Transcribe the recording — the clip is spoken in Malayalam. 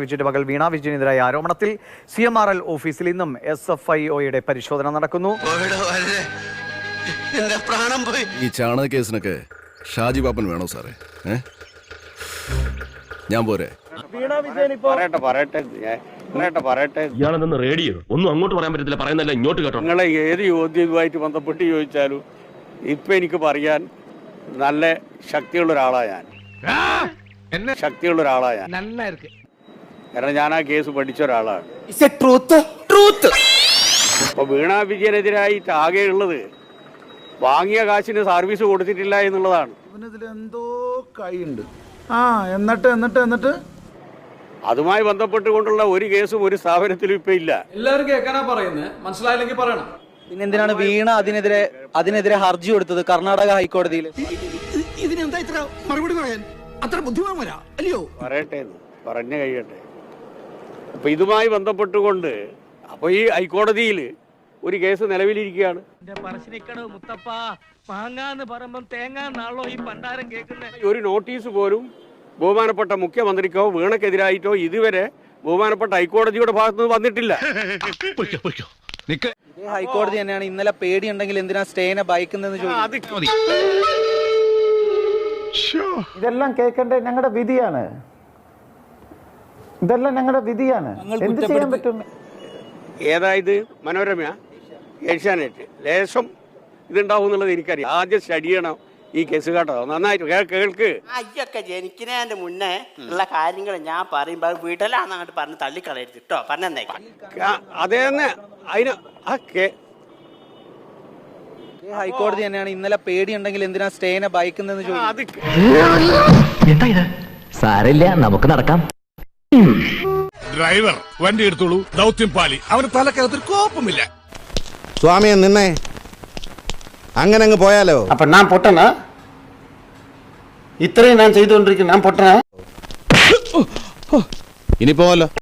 വിജയന്റെ മകൾ വീണ വിജയനെതിരായ ആരോപണത്തിൽ CMRL ഓഫീസിൽ ഇന്നും SFIOയുടെ പരിശോധന നടക്കുന്നു. ഈ ചാണക കേസിനൊക്കെ ഷാജി പാപ്പൻ വേണോ സാറേ? ഞാൻ പോരെ. ഇയാളെന്ന് റേഡിയോ ഒന്നും അങ്ങോട്ട് പറയാൻ പറ്റത്തില്ല, പറയുന്നല്ല ഇങ്ങോട്ട് കേട്ടോ. നിങ്ങളെ ഏത് ചോദ്യവുമായിട്ട് ബന്ധപ്പെട്ട് ചോദിച്ചാലും ഇപ്പൊ എനിക്ക് പറയാൻ നല്ല ശക്തിയുള്ള ഒരാളാണ് ഞാൻ. കാരണം ഞാൻ ആ കേസ് പഠിച്ച ഒരാളാണ്. അപ്പൊ വീണ വിജയനെതിരായിട്ട് ആകെയുള്ളത് വാങ്ങിയ കാശിന് സർവീസ് കൊടുത്തിട്ടില്ല എന്നുള്ളതാണ്. എന്തോ കൈയുണ്ട്. എന്നിട്ട് അതുമായി ബന്ധപ്പെട്ടുകൊണ്ടുള്ള ഒരു കേസും ഒരു സ്ഥാപനത്തിലും ഇപ്പൊ ഇല്ല. എല്ലാവരും കേൾക്കാനാ പറയുന്നത്, മനസ്സിലായില്ലെങ്കിൽ പറയണം. പിന്നെ എന്തിനാണ് വീണ അതിനെതിരെ ഹർജി കൊടുത്തത് കർണാടക ഹൈക്കോടതിയിൽ? ഇതിനെന്താ ഇത്ര മറുപടി പറയാൻ അത്ര ബുദ്ധിമാനാ അല്ലയോ? പറഞ്ഞു കഴിയട്ടെ. അപ്പൊ ഇതുമായി ബന്ധപ്പെട്ടുകൊണ്ട് അപ്പൊ ഈ ഹൈക്കോടതിയിൽ ഒരു കേസ് നിലവിലിരിക്കുകയാണ്. ഒരു നോട്ടീസ് പോലും ബഹുമാനപ്പെട്ട മുഖ്യമന്ത്രിക്കോ വീണക്കെതിരായിട്ടോ ഇതുവരെ ബഹുമാനപ്പെട്ട ഹൈക്കോടതിയുടെ ഭാഗത്തുനിന്ന് വന്നിട്ടില്ല. ഹൈക്കോടതി തന്നെയാണ് ഇന്നലെ പേടിയുണ്ടെങ്കിൽ എന്തിനാ സ്റ്റേനെ ഭയക്കുന്നതെന്ന് ചോദിച്ചു. ഇതെല്ലാം കേൾക്കേണ്ട ഞങ്ങളുടെ വിധിയാണ്. എന്ത് ചെയ്യാൻ പറ്റും? ഏതായത് മനോരമ, ഏഷ്യാനെറ്റ് ലേശം ഇതുണ്ടാവും എന്നുള്ളത് എനിക്കറിയാം. ആദ്യം സ്റ്റഡി ചെയ്യണം ഈ കേസ് കേട്ടോ, നന്നായിട്ട് കേൾക്ക്. അയ്യൊക്കെ ജനിക്കുന്നതിന്റെ മുന്നേ ഉള്ള കാര്യങ്ങൾ ഞാൻ പറയുമ്പോൾ വിടലാന്ന് അങ്ങോട്ട് പറഞ്ഞ് തള്ളിക്കളയരുത് കേട്ടോ. പറഞ്ഞേ അതേ തന്നെ അതിന് ഹൈക്കോടതി തന്നെയാണ് ഇന്നലെ പേടിയുണ്ടെങ്കിൽ എന്തിനാ സ്റ്റേനെ ഭയക്കുന്നതെന്ന് ചോദിച്ചു. എന്താ ഇത്? സാരില്ല, നമുക്ക് നടക്കാം. ഡ്രൈവർ വണ്ടി എടുത്തോളൂ. ദൗത്യം പാലി അവന് തലക്കകത്തൊരു കോപ്പമില്ല. സ്വാമിയെ നിന്നെ അങ്ങനെ അങ്ങ് പോയാലോ? അപ്പൊ ഞാൻ പൊട്ടനാ? ഇത്രയും ഞാൻ ചെയ്തുകൊണ്ടിരിക്കുന്നു, ഞാൻ പൊട്ടനാ? ഇനി പോവല്ലോ.